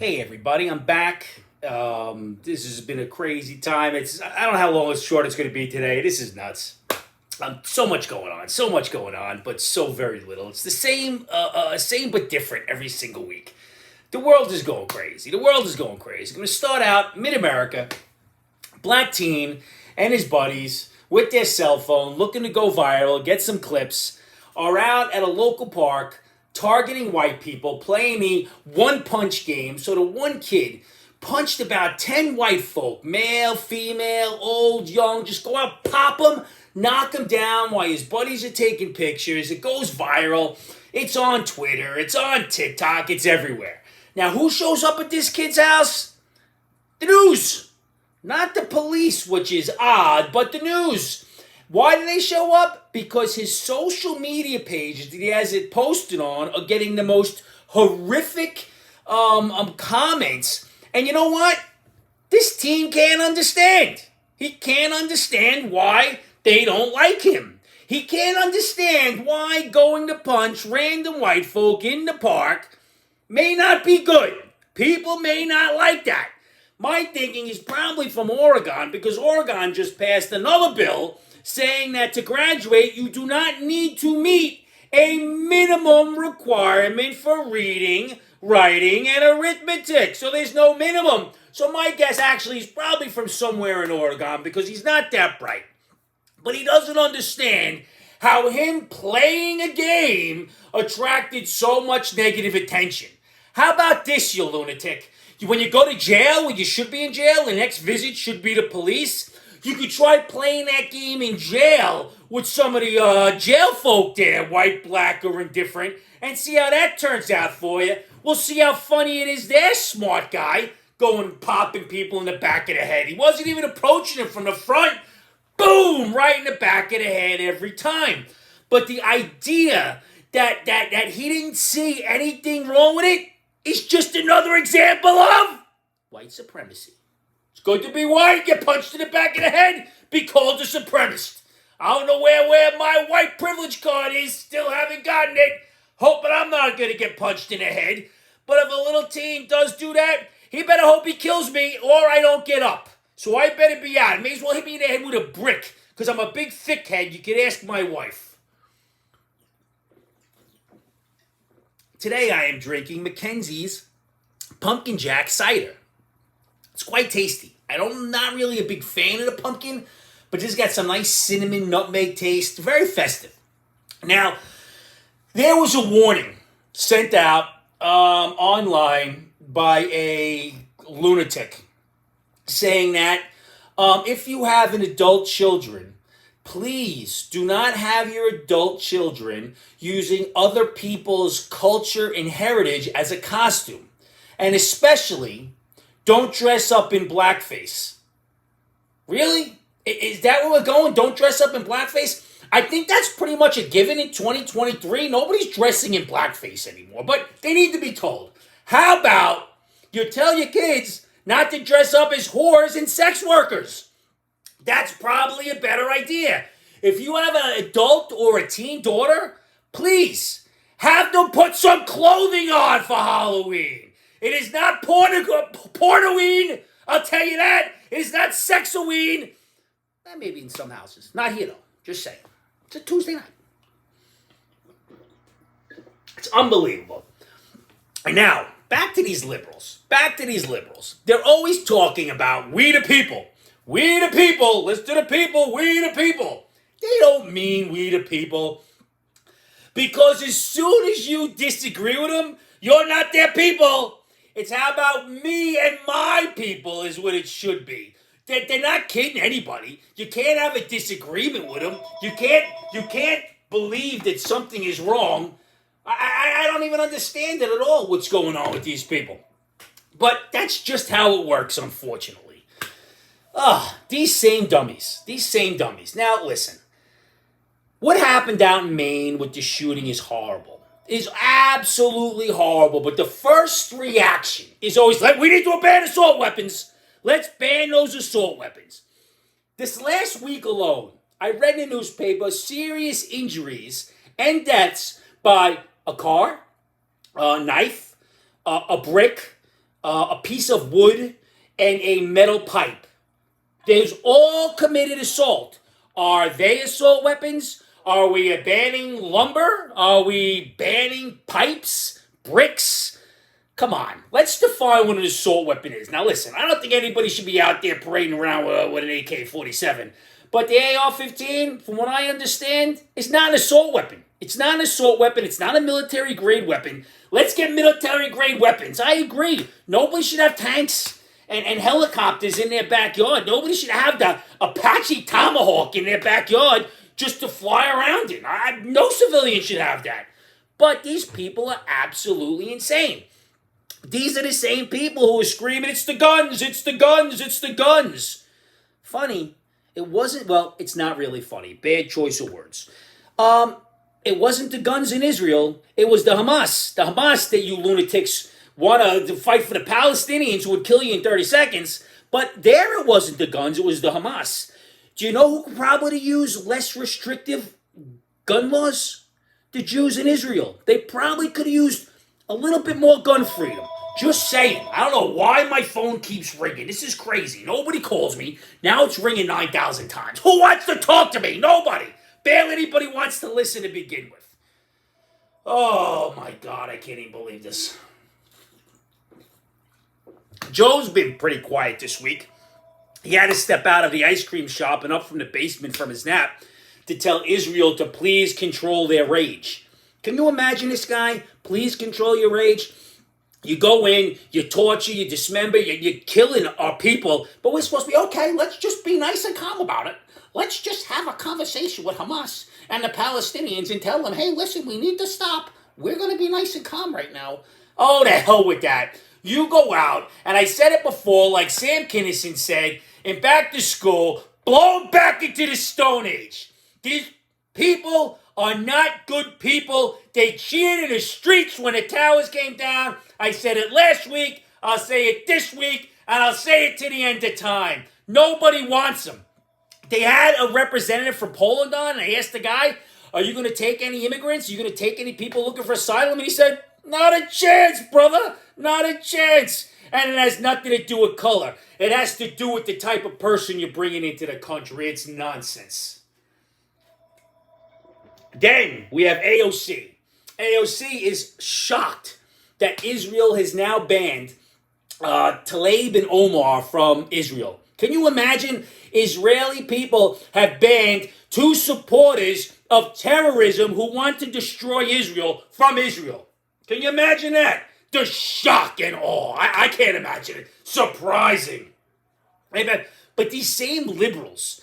Hey everybody, I'm back. This has been a crazy time. I don't know how long it's short it's going to be today. This is nuts. So much going on, but so very little. It's the same but different every single week. The world is going crazy. The world is going crazy. I'm going to start out mid-America. Black teen and his buddies with their cell phone, looking to go viral, get some clips, are out at a local park targeting white people, playing the one punch game. So the one kid punched about 10 white folk, male, female, old, young, just go out, pop them, knock them down while his buddies are taking pictures. It goes viral. It's on Twitter. It's on TikTok. It's everywhere. Now, who shows up at this kid's house? The news. Not the police, which is odd, but the news. Why do they show up? Because his social media pages that he has it posted on are getting the most horrific comments. And you know what? This team can't understand. He can't understand why they don't like him. He can't understand why going to punch random white folk in the park may not be good. People may not like that. My thinking is probably from Oregon, because Oregon just passed another bill saying that to graduate, you do not need to meet a minimum requirement for reading, writing, and arithmetic. So there's no minimum. So my guess actually is probably from somewhere in Oregon, because he's not that bright. But he doesn't understand how him playing a game attracted so much negative attention. How about this, you lunatic? When you go to jail, when you should be in jail, the next visit should be the police. You could try playing that game in jail with some of the jail folk there, white, black, or indifferent, and see how that turns out for you. We'll see how funny it is there, smart guy, going popping people in the back of the head. He wasn't even approaching him from the front. Boom! Right in the back of the head every time. But the idea that he didn't see anything wrong with it is just another example of white supremacy. It's good to be white, get punched in the back of the head, be called a supremacist. I don't know where my white privilege card is, still haven't gotten it. Hoping I'm not going to get punched in the head. But if a little teen does do that, he better hope he kills me or I don't get up. So I better be out. May as well hit me in the head with a brick, because I'm a big thick head. You can ask my wife. Today I am drinking Mackenzie's Pumpkin Jack Cider. It's quite tasty. I'm not really a big fan of the pumpkin, but this has got some nice cinnamon, nutmeg taste. Very festive. Now, there was a warning sent out online by a lunatic saying that if you have an adult children, please do not have your adult children using other people's culture and heritage as a costume. And especially, don't dress up in blackface. Really? Is that where we're going? Don't dress up in blackface? I think that's pretty much a given in 2023. Nobody's dressing in blackface anymore, but they need to be told. How about you tell your kids not to dress up as whores and sex workers? That's probably a better idea. If you have an adult or a teen daughter, please have them put some clothing on for Halloween. It is not pornoween, I'll tell you that. It is not sexoween. Maybe in some houses. Not here, though. Just saying. It's a Tuesday night. It's unbelievable. And now, back to these liberals. They're always talking about we the people. We the people. Listen to the people. We the people. They don't mean we the people. Because as soon as you disagree with them, you're not their people. It's how about me and my people is what it should be. They're not kidding anybody. You can't have a disagreement with them. You can't believe that something is wrong. I don't even understand it at all, what's going on with these people. But that's just how it works, unfortunately. These same dummies. Now, listen. What happened out in Maine with the shooting is horrible. Is absolutely horrible. But the first reaction is always like, we need to ban assault weapons. Let's ban those assault weapons. This last week alone, I read in the newspaper serious injuries and deaths by a car, a knife, a brick, a piece of wood, and a metal pipe. There's all committed assault. Are they assault weapons? Are we banning lumber? Are we banning pipes, bricks? Come on, let's define what an assault weapon is. Now listen, I don't think anybody should be out there parading around with an AK-47. But the AR-15, from what I understand, is not an assault weapon. It's not an assault weapon. It's not a military-grade weapon. Let's get military-grade weapons. I agree. Nobody should have tanks and helicopters in their backyard. Nobody should have the Apache Tomahawk in their backyard just to fly around in. No civilian should have that. But these people are absolutely insane. These are the same people who are screaming, it's the guns, it's the guns, it's the guns. Funny, it wasn't, well, it's not really funny. Bad choice of words. It wasn't the guns in Israel. It was the Hamas. The Hamas that you lunatics want to fight for the Palestinians who would kill you in 30 seconds. But there it wasn't the guns, it was the Hamas. Do you know who could probably use less restrictive gun laws? The Jews in Israel. They probably could have used a little bit more gun freedom. Just saying. I don't know why my phone keeps ringing. This is crazy. Nobody calls me. Now it's ringing 9,000 times. Who wants to talk to me? Nobody. Barely anybody wants to listen to begin with. Oh my God, I can't even believe this. Joe's been pretty quiet this week. He had to step out of the ice cream shop and up from the basement from his nap to tell Israel to please control their rage. Can you imagine this guy? Please control your rage. You go in, you torture, you dismember, you're killing our people, but we're supposed to be, okay, let's just be nice and calm about it. Let's just have a conversation with Hamas and the Palestinians and tell them, hey, listen, we need to stop. We're going to be nice and calm right now. Oh, the hell with that. You go out, and I said it before, like Sam Kinison said, in Back to School, blow back into the Stone Age. These people are not good people. They cheered in the streets when the towers came down. I said it last week, I'll say it this week, and I'll say it to the end of time. Nobody wants them. They had a representative from Poland on, and I asked the guy, are you going to take any immigrants? Are you going to take any people looking for asylum? And he said, not a chance, brother. Not a chance. And it has nothing to do with color. It has to do with the type of person you're bringing into the country. It's nonsense. Then we have AOC. AOC is shocked that Israel has now banned Tlaib and Omar from Israel. Can you imagine? Israeli people have banned two supporters of terrorism who want to destroy Israel from Israel. Can you imagine that? The shock and awe. I can't imagine it. Surprising. Amen. But these same liberals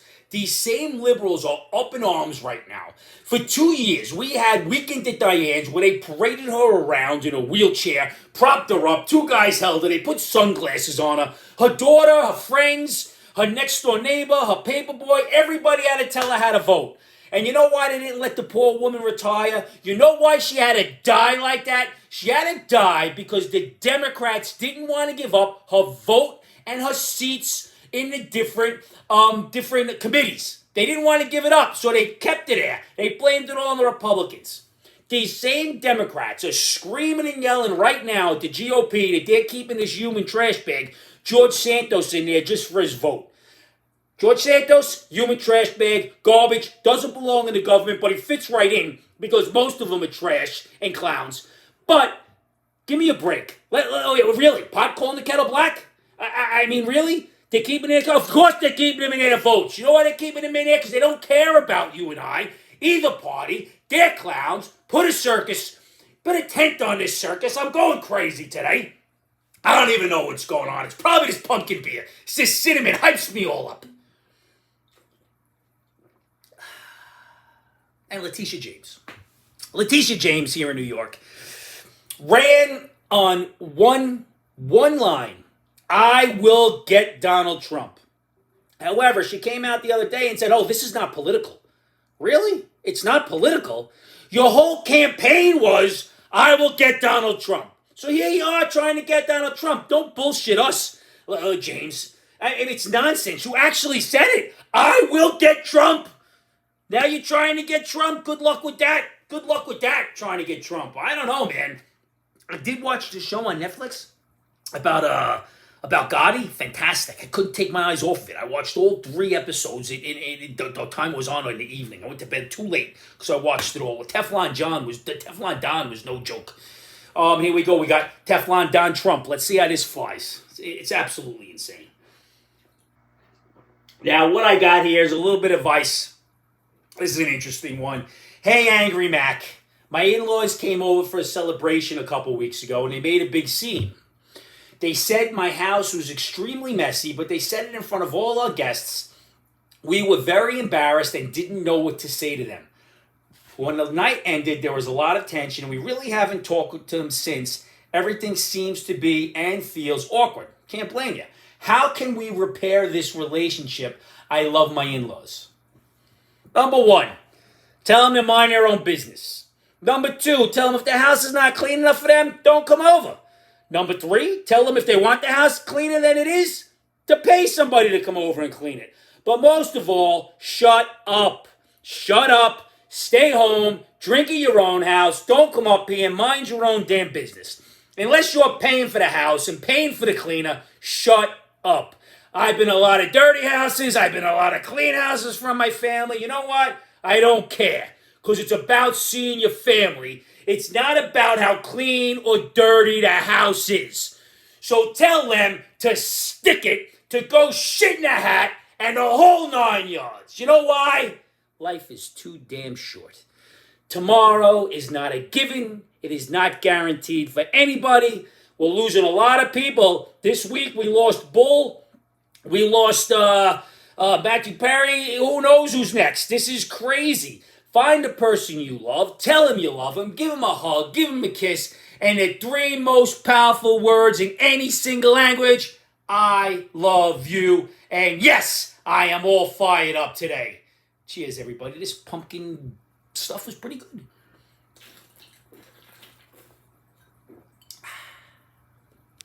are up in arms right now. For 2 years, we had Weekend at Diane's where they paraded her around in a wheelchair, propped her up, two guys held her, they put sunglasses on her. Her daughter, her friends, her next door neighbor, her paper boy, everybody had to tell her how to vote. And you know why they didn't let the poor woman retire? You know why she had to die like that? She had to die because the Democrats didn't want to give up her vote and her seats in the different committees. They didn't want to give it up, so they kept it there. They blamed it all on the Republicans. These same Democrats are screaming and yelling right now at the GOP that they're keeping this human trash bag, George Santos, in there just for his vote. George Santos, human trash bag, garbage, doesn't belong in the government, but he fits right in because most of them are trash and clowns. But give me a break. Really? Pot calling the kettle black? I mean, really? They're keeping it. Of course they're keeping them in there to vote. You know why they're keeping them in there? Because they don't care about you and I. Either party. They're clowns. Put a tent on this circus. I'm going crazy today. I don't even know what's going on. It's probably this pumpkin beer. It's this cinnamon. Hypes me all up. And Letitia James. Letitia James here in New York ran on one line. I will get Donald Trump. However, she came out the other day and said, oh, this is not political. Really? It's not political? Your whole campaign was, I will get Donald Trump. So here you are trying to get Donald Trump. Don't bullshit us, James. It's nonsense. You actually said it. I will get Trump. Now you're trying to get Trump. Good luck with that. Good luck with that, trying to get Trump. I don't know, man. I did watch the show on Netflix. about Gotti. Fantastic. I couldn't take my eyes off of it. I watched all 3 episodes. The time was on in the evening. I went to bed too late because I watched it all. Teflon Don was no joke. Here we go. We got Teflon Don Trump. Let's see how this flies. It's absolutely insane. Now, what I got here is a little bit of advice. This is an interesting one. Hey, Angry Mac. My in-laws came over for a celebration a couple weeks ago, and they made a big scene. They said my house was extremely messy, but they said it in front of all our guests. We were very embarrassed and didn't know what to say to them. When the night ended, there was a lot of tension, and we really haven't talked to them since. Everything seems to be and feels awkward. Can't blame you. How can we repair this relationship? I love my in-laws. Number 1, tell them to mind their own business. Number 2, tell them if the house is not clean enough for them, don't come over. Number 3, tell them if they want the house cleaner than it is, to pay somebody to come over and clean it. But most of all, shut up. Shut up, stay home, drink at your own house, don't come up here, mind your own damn business. Unless you're paying for the house and paying for the cleaner, shut up. I've been in a lot of dirty houses, I've been in a lot of clean houses from my family. You know what? I don't care. Because it's about seeing your family. It's not about how clean or dirty the house is. So tell them to stick it, to go shit in a hat, and the whole 9 yards. You know why? Life is too damn short. Tomorrow is not a given. It is not guaranteed for anybody. We're losing a lot of people. This week we lost Bull. We lost Matthew Perry. Who knows who's next? This is crazy. Find the person you love. Tell him you love him. Give him a hug. Give him a kiss. And the 3 most powerful words in any single language, I love you. And yes, I am all fired up today. Cheers, everybody. This pumpkin stuff was pretty good.